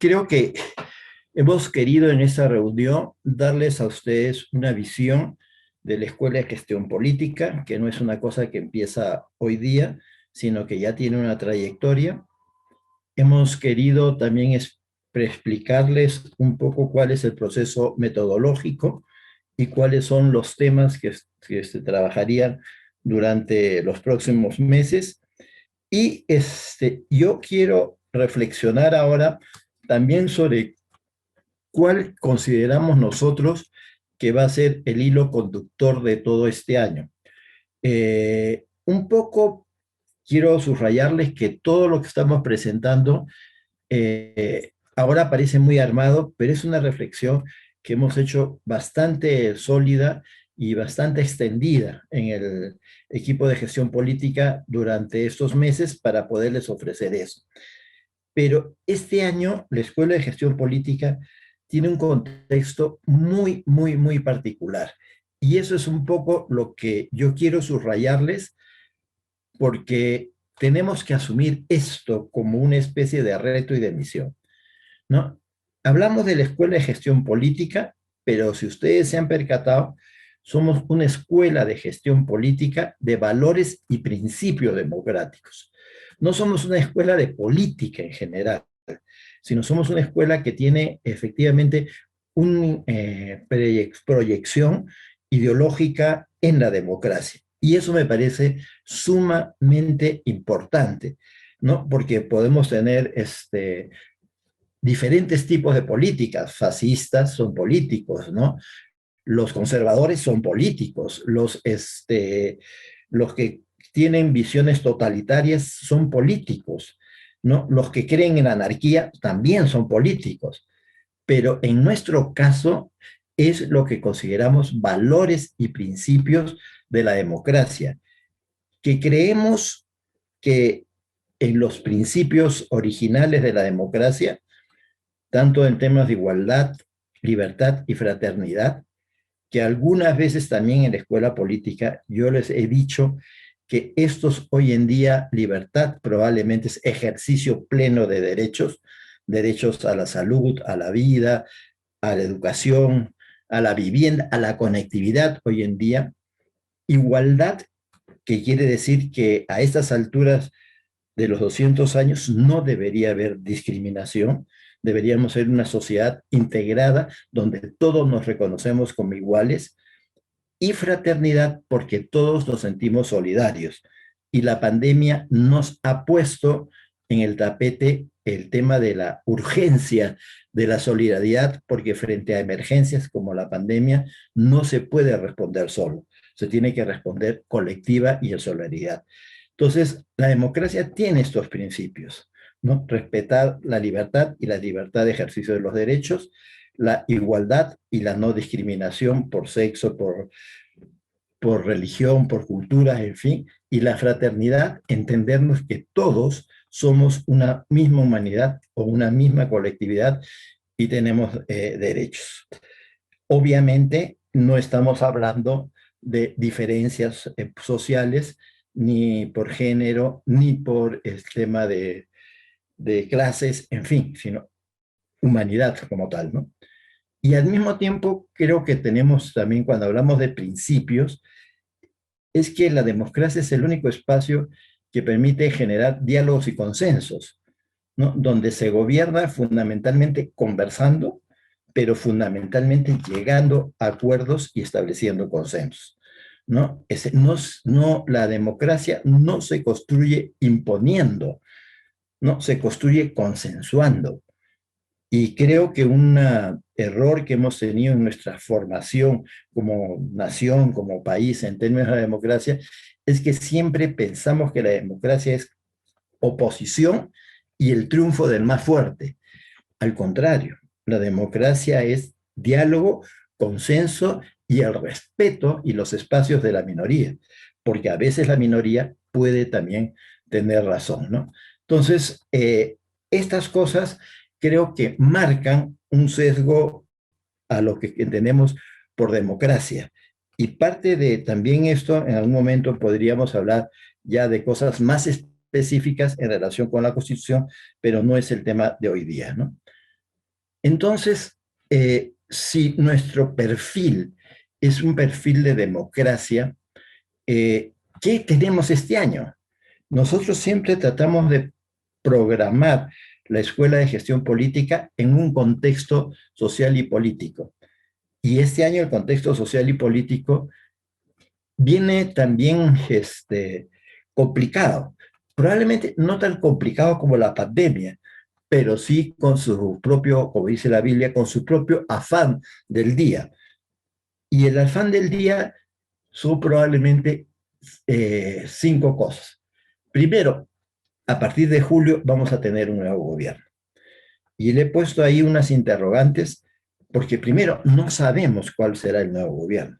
Creo que hemos querido en esta reunión darles a ustedes una visión de la Escuela de Gestión Política, que no es una cosa que empieza hoy día, sino que ya tiene una trayectoria. Hemos querido también explicarles un poco cuál es el proceso metodológico y cuáles son los temas que se trabajarían durante los próximos meses. Y yo quiero reflexionar ahora también sobre cuál consideramos nosotros que va a ser el hilo conductor de todo este año. Un poco quiero subrayarles que todo lo que estamos presentando ahora parece muy armado, pero es una reflexión que hemos hecho bastante sólida y bastante extendida en el equipo de gestión política durante estos meses para poderles ofrecer eso. Pero este año la Escuela de Gestión Política tiene un contexto muy particular. Y eso es un poco lo que yo quiero subrayarles, porque tenemos que asumir esto como una especie de reto y de misión, ¿no? Hablamos de la Escuela de Gestión Política, pero si ustedes se han percatado, somos una escuela de gestión política de valores y principios democráticos. No somos una escuela de política en general, sino somos una escuela que tiene efectivamente una proyección ideológica en la democracia. Y eso me parece sumamente importante, ¿no? Porque podemos tener diferentes tipos de políticas. Fascistas son políticos, ¿no? Los conservadores son políticos. Los que tienen visiones totalitarias son políticos, ¿no? Los que creen en la anarquía también son políticos. Pero en nuestro caso es lo que consideramos valores y principios de la democracia, que creemos que en los principios originales de la democracia, tanto en temas de igualdad, libertad y fraternidad, que algunas veces también en la escuela política yo les he dicho que estos hoy en día, libertad probablemente es ejercicio pleno de derechos, derechos a la salud, a la vida, a la educación, a la vivienda, a la conectividad hoy en día. Igualdad, que quiere decir que a estas alturas de los 200 años no debería haber discriminación, deberíamos ser una sociedad integrada donde todos nos reconocemos como iguales, y fraternidad porque todos nos sentimos solidarios. Y la pandemia nos ha puesto en el tapete el tema de la urgencia de la solidaridad, porque frente a emergencias como la pandemia no se puede responder solo, se tiene que responder colectiva y en solidaridad. Entonces, la democracia tiene estos principios, ¿no? Respetar la libertad y la libertad de ejercicio de los derechos, la igualdad y la no discriminación por sexo, por religión, por cultura, en fin, y la fraternidad, entendernos que todos somos una misma humanidad o una misma colectividad y tenemos derechos. Obviamente no estamos hablando de diferencias sociales, ni por género, ni por el tema de clases, en fin, sino humanidad como tal, ¿no? Y al mismo tiempo creo que tenemos también, cuando hablamos de principios, es que la democracia es el único espacio que permite generar diálogos y consensos, ¿no? Donde se gobierna fundamentalmente conversando, pero fundamentalmente llegando a acuerdos y estableciendo consensos, ¿no? La democracia no se construye imponiendo, no, se construye consensuando. Y creo que un error que hemos tenido en nuestra formación como nación, como país, en términos de la democracia, es que siempre pensamos que la democracia es oposición y el triunfo del más fuerte. Al contrario, la democracia es diálogo, consenso y el respeto y los espacios de la minoría, porque a veces la minoría puede también tener razón, ¿no? Entonces, estas cosas creo que marcan un sesgo a lo que entendemos por democracia. Y parte de también esto, en algún momento podríamos hablar ya de cosas más específicas en relación con la Constitución, pero no es el tema de hoy día, ¿no? Entonces, si nuestro perfil es un perfil de democracia, ¿qué tenemos este año? Nosotros siempre tratamos de programar la Escuela de Gestión Política en un contexto social y político. Y este año el contexto social y político viene también complicado. Probablemente no tan complicado como la pandemia, pero sí con su propio, como dice la Biblia, con su propio afán del día. Y el afán del día son probablemente cinco cosas. Primero, a partir de julio vamos a tener un nuevo gobierno. Y le he puesto ahí unas interrogantes porque primero no sabemos cuál será el nuevo gobierno,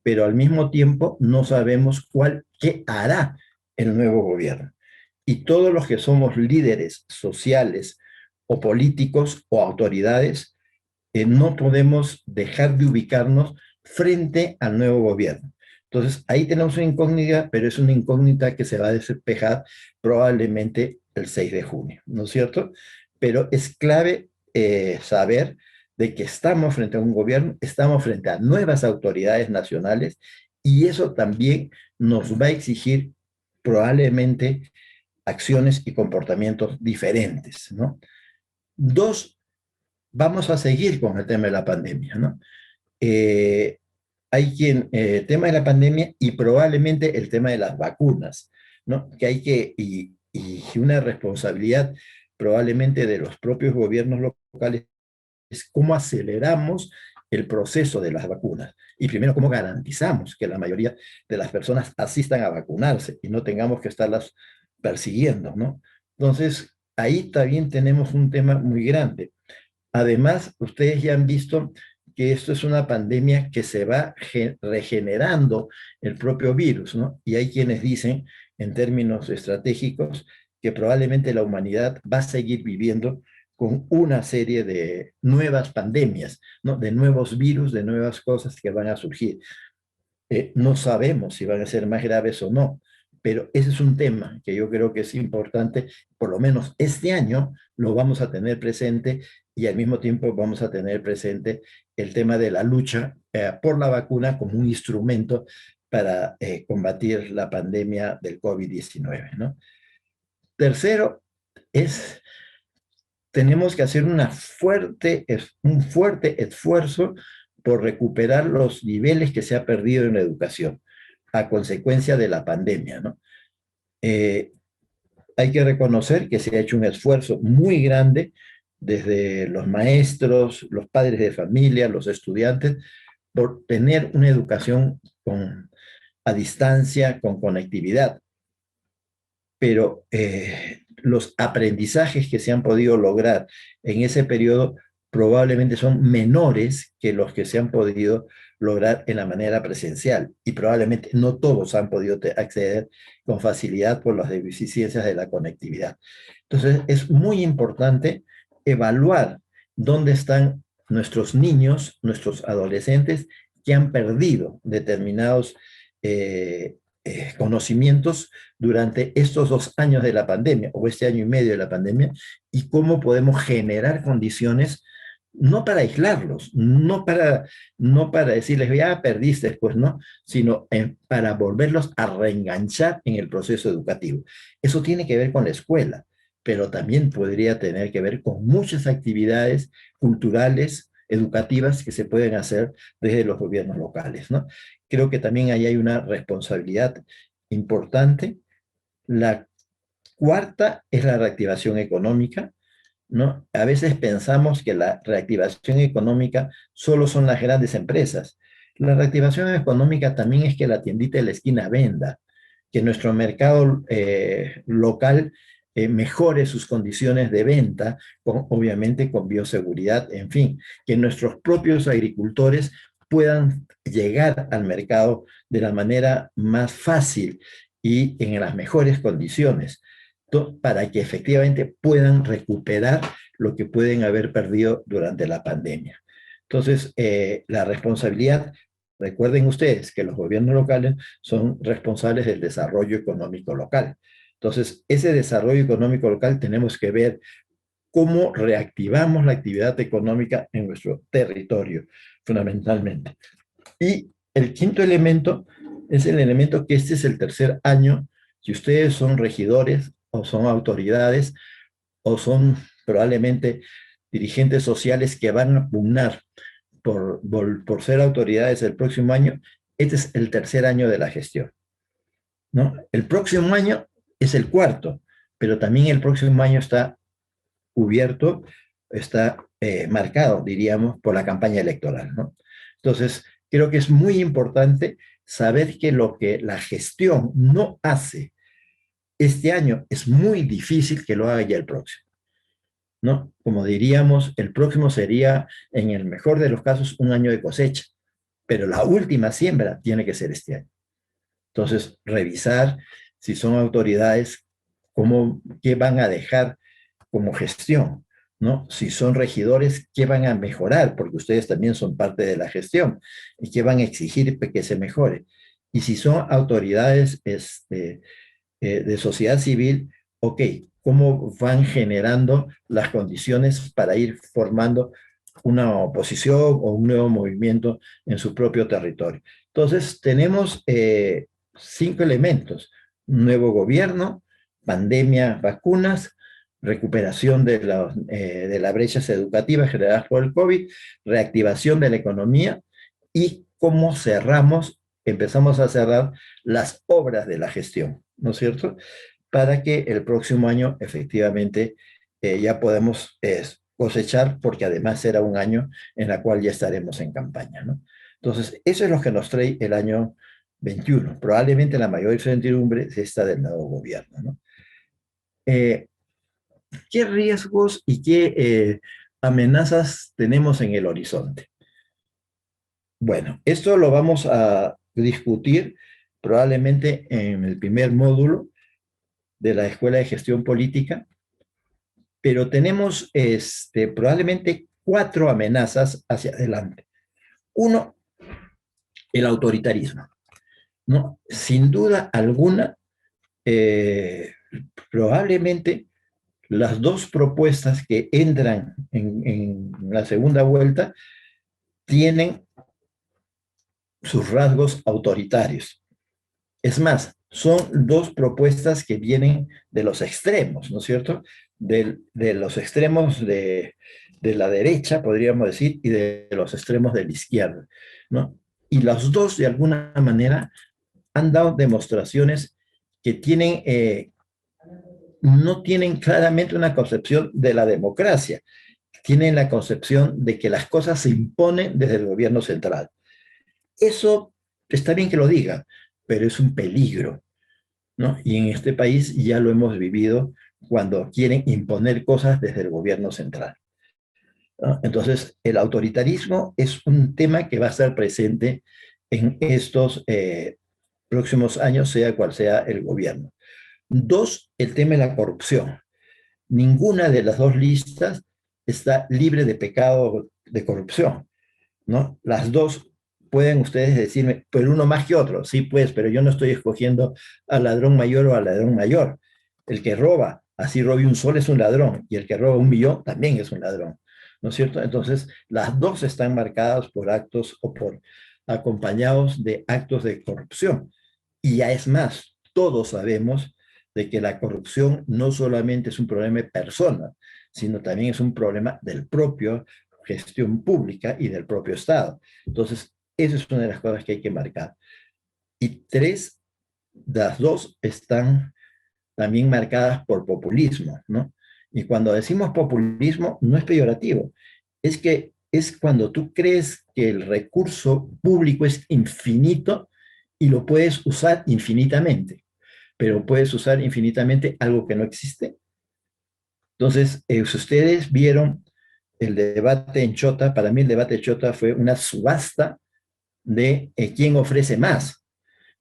pero al mismo tiempo no sabemos qué hará el nuevo gobierno. Y todos los que somos líderes sociales o políticos o autoridades, no podemos dejar de ubicarnos frente al nuevo gobierno. Entonces, ahí tenemos una incógnita, pero es una incógnita que se va a despejar probablemente el 6 de junio, ¿no es cierto? Pero es clave saber de que estamos frente a un gobierno, estamos frente a nuevas autoridades nacionales y eso también nos va a exigir probablemente acciones y comportamientos diferentes, ¿no? Dos, vamos a seguir con el tema de la pandemia, ¿no? Eh, tema de la pandemia y probablemente el tema de las vacunas, ¿no? Que hay y una responsabilidad probablemente de los propios gobiernos locales es cómo aceleramos el proceso de las vacunas. Y primero, cómo garantizamos que la mayoría de las personas asistan a vacunarse y no tengamos que estarlas persiguiendo, ¿no? Entonces, ahí también tenemos un tema muy grande. Además, ustedes ya han visto que esto es una pandemia que se va regenerando el propio virus, ¿no? Y hay quienes dicen, en términos estratégicos, que probablemente la humanidad va a seguir viviendo con una serie de nuevas pandemias, ¿no? De nuevos virus, de nuevas cosas que van a surgir. No sabemos si van a ser más graves o no, pero ese es un tema que yo creo que es importante, por lo menos este año lo vamos a tener presente y al mismo tiempo vamos a tener presente el tema de la lucha por la vacuna como un instrumento para combatir la pandemia del COVID-19, ¿no? Tercero, es, tenemos que hacer un fuerte esfuerzo por recuperar los niveles que se ha perdido en la educación a consecuencia de la pandemia, ¿no? Eh, Hay que reconocer que se ha hecho un esfuerzo muy grande desde los maestros, los padres de familia, los estudiantes, por tener una educación a distancia, con conectividad. Pero los aprendizajes que se han podido lograr en ese periodo probablemente son menores que los que se han podido lograr en la manera presencial y probablemente no todos han podido acceder con facilidad por las deficiencias de la conectividad. Entonces es muy importante evaluar dónde están nuestros niños, nuestros adolescentes que han perdido determinados conocimientos durante estos 2 años de la pandemia o este año y medio de la pandemia y cómo podemos generar condiciones no para aislarlos, no para decirles, ya perdiste, pues no, sino para volverlos a reenganchar en el proceso educativo. Eso tiene que ver con la escuela, pero también podría tener que ver con muchas actividades culturales, educativas que se pueden hacer desde los gobiernos locales, ¿no? Creo que también ahí hay una responsabilidad importante. La cuarta es la reactivación económica, ¿no? A veces pensamos que la reactivación económica solo son las grandes empresas. La reactivación económica también es que la tiendita de la esquina venda, que nuestro mercado local mejore sus condiciones de venta, obviamente con bioseguridad, en fin, que nuestros propios agricultores puedan llegar al mercado de la manera más fácil y en las mejores condiciones para que efectivamente puedan recuperar lo que pueden haber perdido durante la pandemia. Entonces, la responsabilidad, recuerden ustedes que los gobiernos locales son responsables del desarrollo económico local. Entonces, ese desarrollo económico local tenemos que ver cómo reactivamos la actividad económica en nuestro territorio, fundamentalmente. Y el quinto elemento es el elemento que este es el tercer año que ustedes son regidores o son autoridades o son probablemente dirigentes sociales que van a pugnar por ser autoridades el próximo año. Este es el tercer año de la gestión, ¿no? El próximo año es el cuarto, pero también el próximo año está cubierto, está marcado, diríamos, por la campaña electoral, ¿no? Entonces, creo que es muy importante saber que lo que la gestión no hace este año es muy difícil que lo haga ya el próximo, ¿no? Como diríamos, el próximo sería, en el mejor de los casos, un año de cosecha, pero la última siembra tiene que ser este año. Entonces, revisar si son autoridades, qué van a dejar como gestión, ¿no? Si son regidores, ¿qué van a mejorar? Porque ustedes también son parte de la gestión y qué van a exigir que se mejore. Y si son autoridades de sociedad civil, ok, ¿cómo van generando las condiciones para ir formando una oposición o un nuevo movimiento en su propio territorio? Entonces, tenemos 5 elementos: un nuevo gobierno, pandemia, vacunas, recuperación de las brechas educativas generadas por el COVID, reactivación de la economía y cómo empezamos a cerrar las obras de la gestión, ¿no es cierto? Para que el próximo año efectivamente ya podemos cosechar, porque además será un año en el cual ya estaremos en campaña, ¿no? Entonces, eso es lo que nos trae el año 21. Probablemente la mayor incertidumbre es esta del nuevo gobierno, ¿no? Eh, ¿Qué riesgos y qué amenazas tenemos en el horizonte? Bueno, esto lo vamos a discutir probablemente en el primer módulo de la Escuela de Gestión Política, pero tenemos probablemente 4 amenazas hacia adelante. Uno, el autoritarismo, ¿no? Sin duda alguna, eh, probablemente las dos propuestas que entran en la segunda vuelta tienen sus rasgos autoritarios. Es más, son dos propuestas que vienen de los extremos, ¿no es cierto? De los extremos de la derecha, podríamos decir, y de los extremos de la izquierda, ¿no? Y las dos, de alguna manera, han dado demostraciones que no tienen claramente una concepción de la democracia, tienen la concepción de que las cosas se imponen desde el gobierno central. Eso está bien que lo diga, pero es un peligro, ¿no? Y en este país ya lo hemos vivido cuando quieren imponer cosas desde el gobierno central, ¿no? Entonces, el autoritarismo es un tema que va a estar presente en estos próximos años, sea cual sea el gobierno. Dos, el tema de la corrupción. Ninguna de las dos listas está libre de pecado de corrupción, ¿no? Las dos pueden ustedes decirme, pero uno más que otro. Sí, pues, pero yo no estoy escogiendo al ladrón mayor o al ladrón mayor. El que roba, así robe un sol, es un ladrón, y el que roba 1 millón también es un ladrón, ¿no es cierto? Entonces, las dos están marcadas por actos o por acompañados de actos de corrupción. Y ya es más, todos sabemos de que la corrupción no solamente es un problema de personas, sino también es un problema del propio gestión pública y del propio Estado. Entonces, esa es una de las cosas que hay que marcar. Y tres, las dos están también marcadas por populismo, ¿no? Y cuando decimos populismo, no es peyorativo, es que es cuando tú crees que el recurso público es infinito y lo puedes usar infinitamente, pero puedes usar infinitamente algo que no existe. Entonces, si ustedes vieron el debate en Chota, para mí el debate de Chota fue una subasta de quién ofrece más,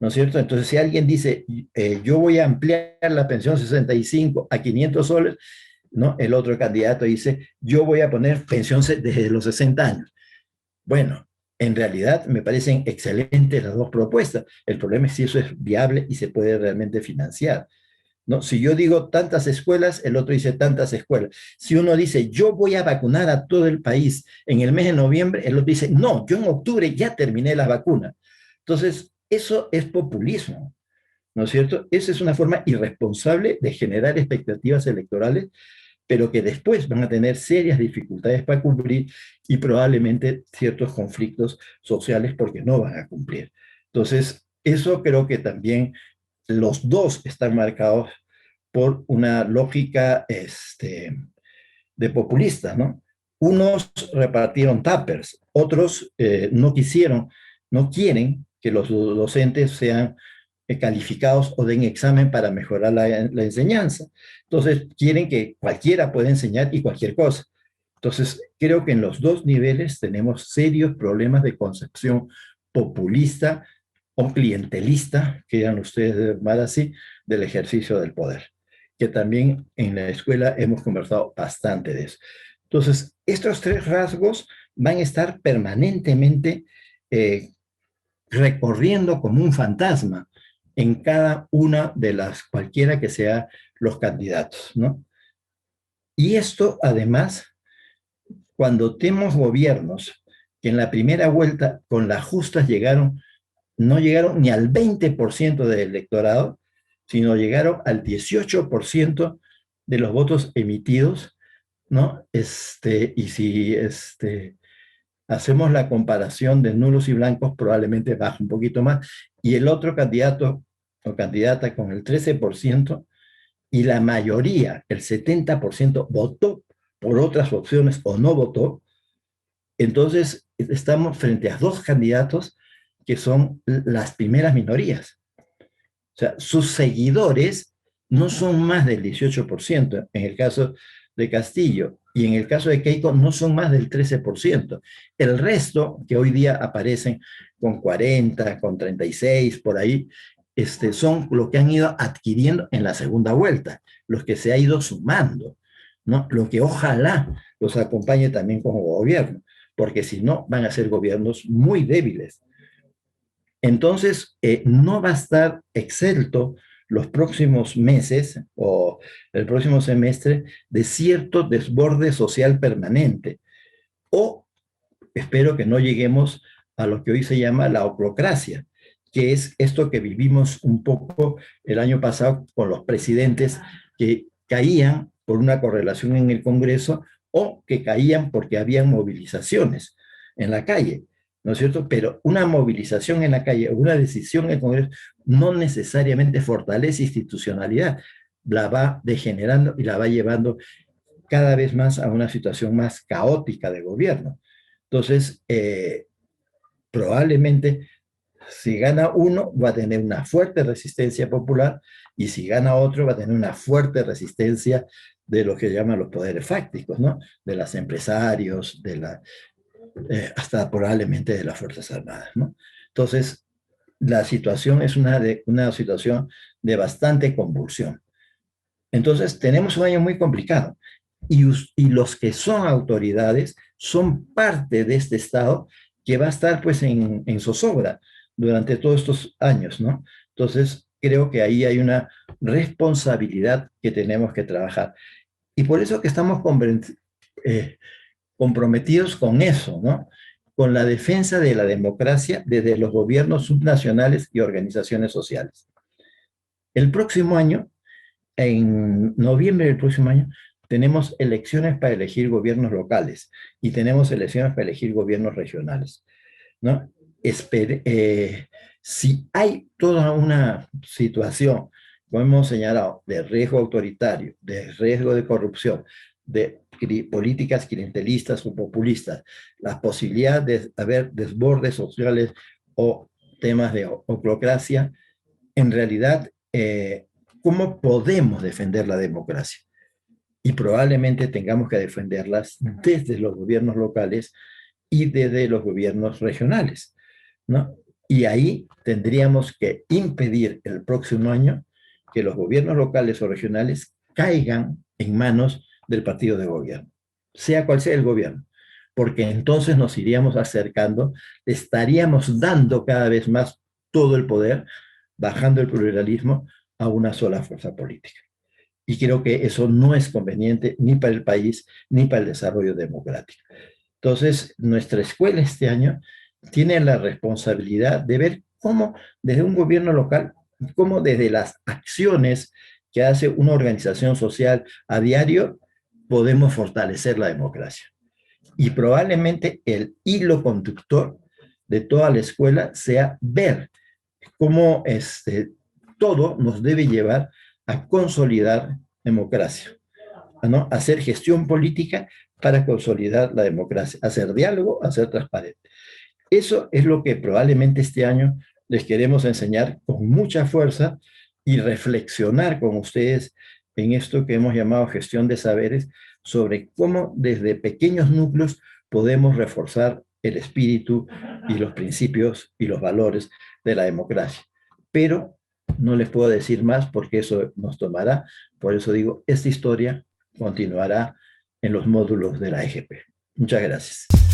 ¿no es cierto? Entonces, si alguien dice, yo voy a ampliar la pensión 65 a 500 soles, ¿no? El otro candidato dice, yo voy a poner pensión desde los 60 años. Bueno, en realidad me parecen excelentes las dos propuestas. El problema es si eso es viable y se puede realmente financiar, ¿no? Si yo digo tantas escuelas, el otro dice tantas escuelas. Si uno dice, yo voy a vacunar a todo el país en el mes de noviembre, el otro dice, no, yo en octubre ya terminé la vacuna. Entonces, eso es populismo, ¿no es cierto? Esa es una forma irresponsable de generar expectativas electorales, pero que después van a tener serias dificultades para cumplir y probablemente ciertos conflictos sociales porque no van a cumplir. Entonces, eso creo que también los dos están marcados por una lógica de populistas, ¿no? Unos repartieron tuppers, otros no quisieron, no quieren que los docentes sean calificados o den examen para mejorar la enseñanza. Entonces, quieren que cualquiera pueda enseñar y cualquier cosa. Entonces, creo que en los dos niveles tenemos serios problemas de concepción populista o clientelista, que eran ustedes llamar así, del ejercicio del poder, que también en la escuela hemos conversado bastante de eso. Entonces, estos tres rasgos van a estar permanentemente eh, recorriendo como un fantasma en cada una de las, cualquiera que sea los candidatos, ¿no? Y esto, además, cuando tenemos gobiernos que en la primera vuelta con las justas llegaron, no llegaron ni al 20% del electorado, sino llegaron al 18% de los votos emitidos, ¿no? Y si hacemos la comparación de nulos y blancos, probablemente baja un poquito más. Y el otro candidato o candidata con el 13% y la mayoría, el 70%, votó por otras opciones o no votó, entonces estamos frente a dos candidatos que son las primeras minorías. O sea, sus seguidores no son más del 18%, en el caso de Castillo, y en el caso de Keiko no son más del 13%. El resto, que hoy día aparecen con 40, con 36, por ahí, son lo que han ido adquiriendo en la segunda vuelta, los que se ha ido sumando, ¿no? Lo que ojalá los acompañe también como gobierno, porque si no, van a ser gobiernos muy débiles. Entonces, no va a estar exento los próximos meses o el próximo semestre de cierto desborde social permanente. O espero que no lleguemos a lo que hoy se llama la oclocracia, que es esto que vivimos un poco el año pasado con los presidentes que caían por una correlación en el Congreso o que caían porque habían movilizaciones en la calle, ¿no es cierto? Pero una movilización en la calle o una decisión en el Congreso no necesariamente fortalece institucionalidad, la va degenerando y la va llevando cada vez más a una situación más caótica de gobierno. Entonces, probablemente si gana uno va a tener una fuerte resistencia popular y si gana otro va a tener una fuerte resistencia de lo que llaman los poderes fácticos, ¿no? De los empresarios, hasta probablemente de las Fuerzas Armadas, ¿no? Entonces, la situación es una situación de bastante convulsión. Entonces, tenemos un año muy complicado y los que son autoridades son parte de este Estado que va a estar pues en zozobra durante todos estos años, ¿no? Entonces, creo que ahí hay una responsabilidad que tenemos que trabajar. Y por eso que estamos eh, comprometidos con eso, ¿no? Con la defensa de la democracia desde los gobiernos subnacionales y organizaciones sociales. El próximo año, en noviembre del próximo año, tenemos elecciones para elegir gobiernos locales y tenemos elecciones para elegir gobiernos regionales, ¿no? Si hay toda una situación, como hemos señalado, de riesgo autoritario, de riesgo de corrupción, de políticas clientelistas o populistas, las posibilidades de haber desbordes sociales o temas de oclocracia, en realidad, ¿cómo podemos defender la democracia? Y probablemente tengamos que defenderlas desde los gobiernos locales y desde los gobiernos regionales, ¿no? Y ahí tendríamos que impedir el próximo año que los gobiernos locales o regionales caigan en manos del partido de gobierno, sea cual sea el gobierno, porque entonces nos iríamos acercando, estaríamos dando cada vez más todo el poder, bajando el pluralismo, a una sola fuerza política. Y creo que eso no es conveniente ni para el país ni para el desarrollo democrático. Entonces, nuestra escuela este año tiene la responsabilidad de ver cómo desde un gobierno local, cómo desde las acciones que hace una organización social a diario, podemos fortalecer la democracia. Y probablemente el hilo conductor de toda la escuela sea ver cómo todo nos debe llevar a consolidar democracia, ¿no? Hacer gestión política para consolidar la democracia, hacer diálogo, hacer transparente. Eso es lo que probablemente este año les queremos enseñar con mucha fuerza y reflexionar con ustedes en esto que hemos llamado gestión de saberes, sobre cómo desde pequeños núcleos podemos reforzar el espíritu y los principios y los valores de la democracia. Pero no les puedo decir más porque eso nos tomará. Por eso digo, esta historia continuará en los módulos de la EGP. Muchas gracias.